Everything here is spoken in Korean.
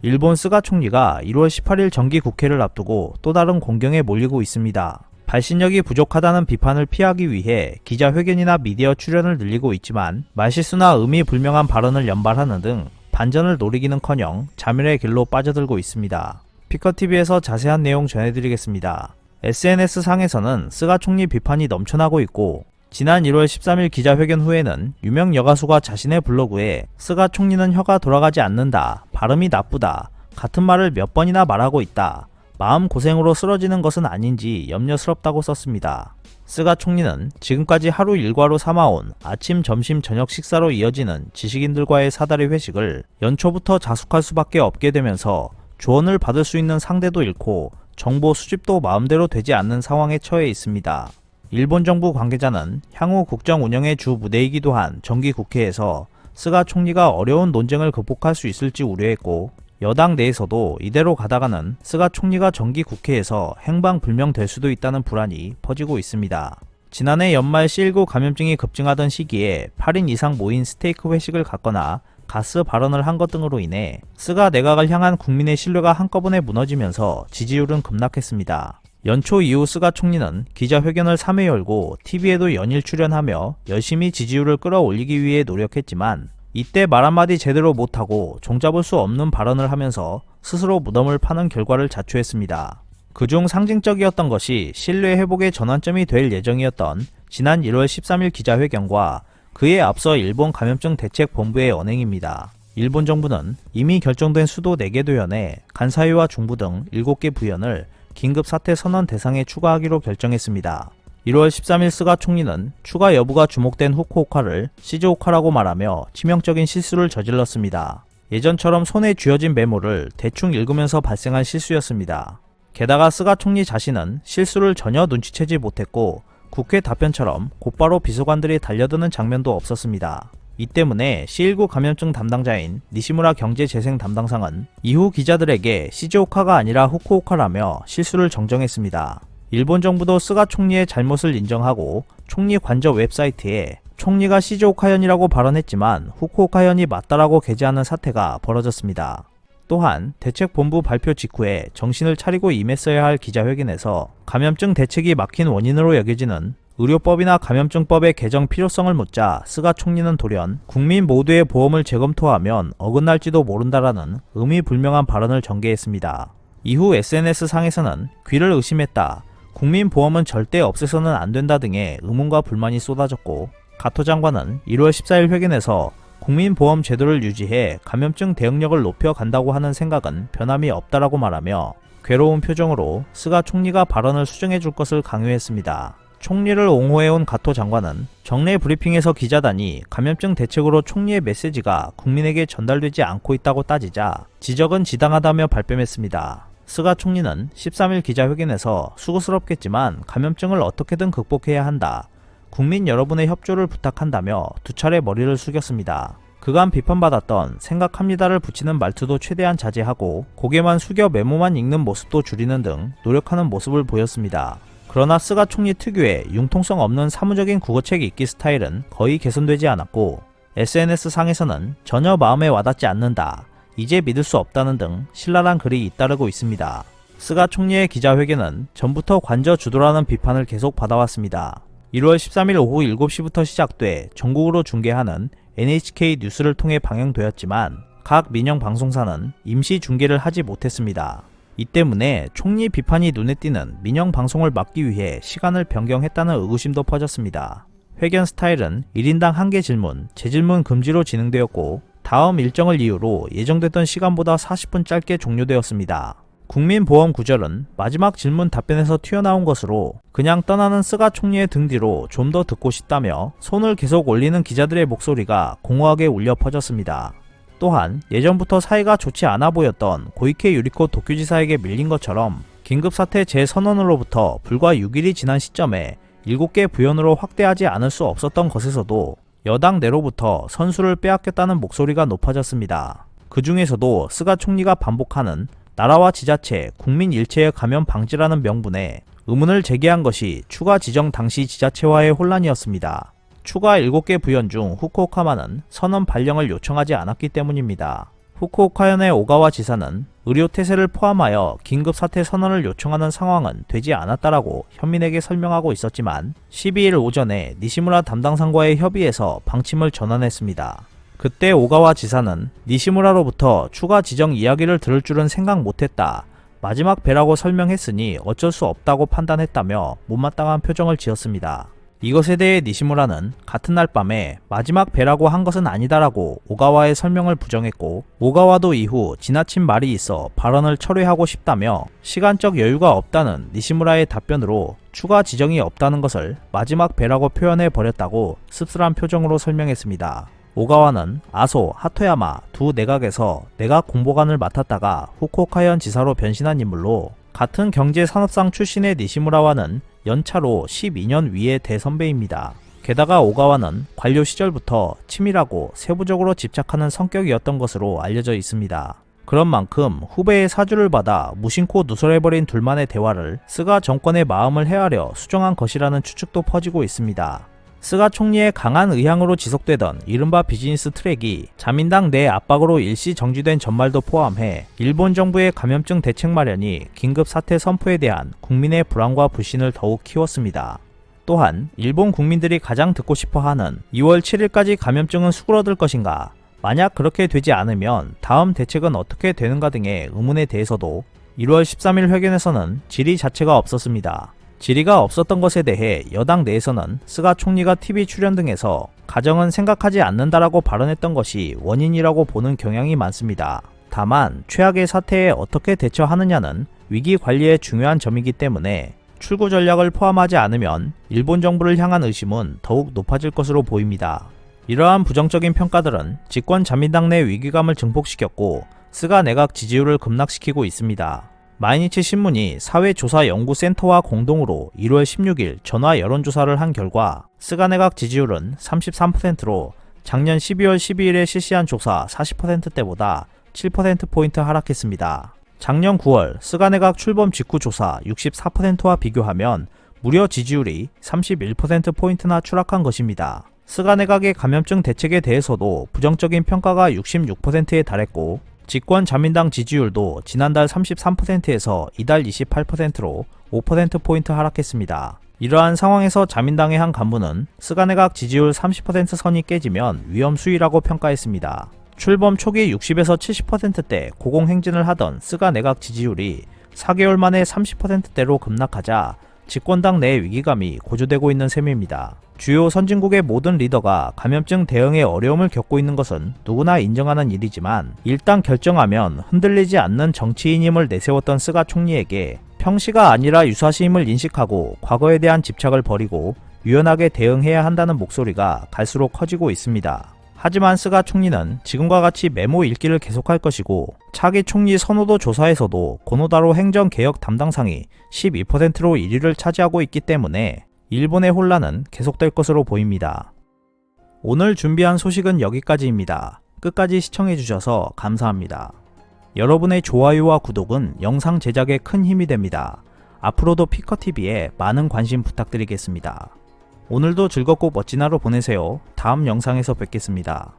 일본 스가 총리가 1월 18일 정기국회를 앞두고 또 다른 공경에 몰리고 있습니다. 발신력이 부족하다는 비판을 피하기 위해 기자회견이나 미디어 출연을 늘리고 있지만 말실수나 의미 불명한 발언을 연발하는 등 반전을 노리기는커녕 자멸의 길로 빠져들고 있습니다. 피커TV에서 자세한 내용 전해드리겠습니다. SNS상에서는 스가 총리 비판이 넘쳐나고 있고 지난 1월 13일 기자회견 후에는 유명 여가수가 자신의 블로그에 스가 총리는 혀가 돌아가지 않는다, 발음이 나쁘다, 같은 말을 몇 번이나 말하고 있다, 마음고생으로 쓰러지는 것은 아닌지 염려스럽다고 썼습니다. 스가 총리는 지금까지 하루 일과로 삼아온 아침, 점심, 저녁 식사로 이어지는 지식인들과의 사다리 회식을 연초부터 자숙할 수밖에 없게 되면서 조언을 받을 수 있는 상대도 잃고 정보 수집도 마음대로 되지 않는 상황에 처해 있습니다. 일본 정부 관계자는 향후 국정 운영의 주 무대이기도 한 정기국회에서 스가 총리가 어려운 논쟁을 극복할 수 있을지 우려했고 여당 내에서도 이대로 가다가는 스가 총리가 정기국회에서 행방불명될 수도 있다는 불안이 퍼지고 있습니다. 지난해 연말 C19 감염증이 급증하던 시기에 8인 이상 모인 스테이크 회식을 갖거나 가스 발언을 한 것 등으로 인해 스가 내각을 향한 국민의 신뢰가 한꺼번에 무너지면서 지지율은 급락했습니다. 연초 이후 스가 총리는 기자회견을 3회 열고 TV에도 연일 출연하며 열심히 지지율을 끌어올리기 위해 노력했지만 이때 말 한마디 제대로 못하고 종잡을 수 없는 발언을 하면서 스스로 무덤을 파는 결과를 자초했습니다. 그중 상징적이었던 것이 신뢰 회복의 전환점이 될 예정이었던 지난 1월 13일 기자회견과 그에 앞서 일본 감염증 대책본부의 언행입니다. 일본 정부는 이미 결정된 수도 4개 도현에 간사이와 중부 등 7개 부현을 긴급 사태 선언 대상에 추가하기로 결정했습니다. 1월 13일 스가 총리는 추가 여부가 주목된 후쿠오카를 시즈오카라고 말하며 치명적인 실수를 저질렀습니다. 예전처럼 손에 쥐어진 메모를 대충 읽으면서 발생한 실수였습니다. 게다가 스가 총리 자신은 실수를 전혀 눈치채지 못했고 국회 답변처럼 곧바로 비서관들이 달려드는 장면도 없었습니다. 이 때문에 C19 감염증 담당자인 니시무라 경제재생 담당상은 이후 기자들에게 시즈오카가 아니라 후쿠오카라며 실수를 정정했습니다. 일본 정부도 스가 총리의 잘못을 인정하고 총리 관저 웹사이트에 총리가 시즈오카현이라고 발언했지만 후쿠오카현이 맞다라고 게재하는 사태가 벌어졌습니다. 또한 대책본부 발표 직후에 정신을 차리고 임했어야 할 기자회견에서 감염증 대책이 막힌 원인으로 여겨지는 의료법이나 감염증법의 개정 필요성을 묻자 스가 총리는 돌연 국민 모두의 보험을 재검토하면 어긋날지도 모른다라는 의미불명한 발언을 전개했습니다. 이후 SNS상에서는 귀를 의심했다, 국민보험은 절대 없애서는 안 된다 등의 의문과 불만이 쏟아졌고 가토 장관은 1월 14일 회견에서 국민보험 제도를 유지해 감염증 대응력을 높여간다고 하는 생각은 변함이 없다라고 말하며 괴로운 표정으로 스가 총리가 발언을 수정해줄 것을 강요했습니다. 총리를 옹호해온 가토 장관은 정례 브리핑에서 기자단이 감염증 대책으로 총리의 메시지가 국민에게 전달되지 않고 있다고 따지자 지적은 지당하다며 발뺌했습니다. 스가 총리는 13일 기자회견에서 수고스럽겠지만 감염증을 어떻게든 극복해야 한다, 국민 여러분의 협조를 부탁한다며 2차례 머리를 숙였습니다. 그간 비판받았던 생각합니다를 붙이는 말투도 최대한 자제하고 고개만 숙여 메모만 읽는 모습도 줄이는 등 노력하는 모습을 보였습니다. 그러나 스가 총리 특유의 융통성 없는 사무적인 국어책 읽기 스타일은 거의 개선되지 않았고 SNS상에서는 전혀 마음에 와닿지 않는다, 이제 믿을 수 없다는 등 신랄한 글이 잇따르고 있습니다. 스가 총리의 기자회견은 전부터 관저 주도라는 비판을 계속 받아왔습니다. 1월 13일 오후 7시부터 시작돼 전국으로 중계하는 NHK 뉴스를 통해 방영되었지만 각 민영 방송사는 임시 중계를 하지 못했습니다. 이 때문에 총리 비판이 눈에 띄는 민영 방송을 막기 위해 시간을 변경했다는 의구심도 퍼졌습니다. 회견 스타일은 1인당 1개 질문, 재질문 금지로 진행되었고 다음 일정을 이유로 예정됐던 시간보다 40분 짧게 종료되었습니다. 국민보험 구절은 마지막 질문 답변에서 튀어나온 것으로 그냥 떠나는 스가 총리의 등 뒤로 좀 더 듣고 싶다며 손을 계속 올리는 기자들의 목소리가 공허하게 울려 퍼졌습니다. 또한 예전부터 사이가 좋지 않아 보였던 고이케 유리코 도쿄지사에게 밀린 것처럼 긴급사태 재선언으로부터 불과 6일이 지난 시점에 7개 부현으로 확대하지 않을 수 없었던 것에서도 여당 내로부터 선수를 빼앗겼다는 목소리가 높아졌습니다. 그 중에서도 스가 총리가 반복하는 나라와 지자체, 국민 일체의 감염 방지라는 명분에 의문을 제기한 것이 추가 지정 당시 지자체와의 혼란이었습니다. 추가 7개 부현 중 후쿠오카만은 선언 발령을 요청하지 않았기 때문입니다. 후쿠오카현의 오가와 지사는 의료 태세를 포함하여 긴급 사퇴 선언을 요청하는 상황은 되지 않았다라고 현민에게 설명하고 있었지만 12일 오전에 니시무라 담당상과의 협의에서 방침을 전환했습니다. 그때 오가와 지사는 니시무라로부터 추가 지정 이야기를 들을 줄은 생각 못했다. 마지막 배라고 설명했으니 어쩔 수 없다고 판단했다며 못마땅한 표정을 지었습니다. 이것에 대해 니시무라는 같은 날 밤에 마지막 배라고 한 것은 아니다라고 오가와의 설명을 부정했고, 오가와도 이후 지나친 말이 있어 발언을 철회하고 싶다며 시간적 여유가 없다는 니시무라의 답변으로 추가 지정이 없다는 것을 마지막 배라고 표현해 버렸다고 씁쓸한 표정으로 설명했습니다. 오가와는 아소, 하토야마 두 내각에서 내각 공보관을 맡았다가 후쿠오카현 지사로 변신한 인물로, 같은 경제산업상 출신의 니시무라와는 연차로 12년 위의 대선배입니다. 게다가 오가와는 관료 시절부터 치밀하고 세부적으로 집착하는 성격이었던 것으로 알려져 있습니다. 그런 만큼 후배의 사주를 받아 무심코 누설해버린 둘만의 대화를 스가 정권의 마음을 헤아려 수정한 것이라는 추측도 퍼지고 있습니다. 스가 총리의 강한 의향으로 지속되던 이른바 비즈니스 트랙이 자민당 내 압박으로 일시 정지된 전말도 포함해 일본 정부의 감염증 대책 마련이 긴급 사퇴 선포에 대한 국민의 불안과 불신을 더욱 키웠습니다. 또한 일본 국민들이 가장 듣고 싶어하는 2월 7일까지 감염증은 수그러들 것인가, 만약 그렇게 되지 않으면 다음 대책은 어떻게 되는가 등의 의문에 대해서도 1월 13일 회견에서는 질의 자체가 없었습니다. 질의가 없었던 것에 대해 여당 내에서는 스가 총리가 TV 출연 등에서 가정은 생각하지 않는다라고 발언했던 것이 원인이라고 보는 경향이 많습니다. 다만 최악의 사태에 어떻게 대처하느냐는 위기 관리의 중요한 점이기 때문에 출구 전략을 포함하지 않으면 일본 정부를 향한 의심은 더욱 높아질 것으로 보입니다. 이러한 부정적인 평가들은 집권 자민당 내 위기감을 증폭시켰고 스가 내각 지지율을 급락시키고 있습니다. 마이니치 신문이 사회조사연구센터와 공동으로 1월 16일 전화 여론조사를 한 결과 스가 내각 지지율은 33%로 작년 12월 12일에 실시한 조사 40%대보다 7%포인트 하락했습니다. 작년 9월 스가 내각 출범 직후 조사 64%와 비교하면 무려 지지율이 31%포인트나 추락한 것입니다. 스가 내각의 감염증 대책에 대해서도 부정적인 평가가 66%에 달했고, 집권 자민당 지지율도 지난달 33%에서 이달 28%로 5%포인트 하락했습니다. 이러한 상황에서 자민당의 한 간부는 스가 내각 지지율 30% 선이 깨지면 위험 수위라고 평가했습니다. 출범 초기 60에서 70%대 고공행진을 하던 스가 내각 지지율이 4개월 만에 30%대로 급락하자 집권당 내 위기감이 고조되고 있는 셈입니다. 주요 선진국의 모든 리더가 감염증 대응에 어려움을 겪고 있는 것은 누구나 인정하는 일이지만, 일단 결정하면 흔들리지 않는 정치인임을 내세웠던 스가 총리에게 평시가 아니라 유사시임을 인식하고 과거에 대한 집착을 버리고 유연하게 대응해야 한다는 목소리가 갈수록 커지고 있습니다. 하지만 스가 총리는 지금과 같이 메모 읽기를 계속할 것이고, 차기 총리 선호도 조사에서도 고노다로 행정개혁 담당상이 12%로 1위를 차지하고 있기 때문에 일본의 혼란은 계속될 것으로 보입니다. 오늘 준비한 소식은 여기까지입니다. 끝까지 시청해주셔서 감사합니다. 여러분의 좋아요와 구독은 영상 제작에 큰 힘이 됩니다. 앞으로도 피커TV에 많은 관심 부탁드리겠습니다. 오늘도 즐겁고 멋진 하루 보내세요. 다음 영상에서 뵙겠습니다.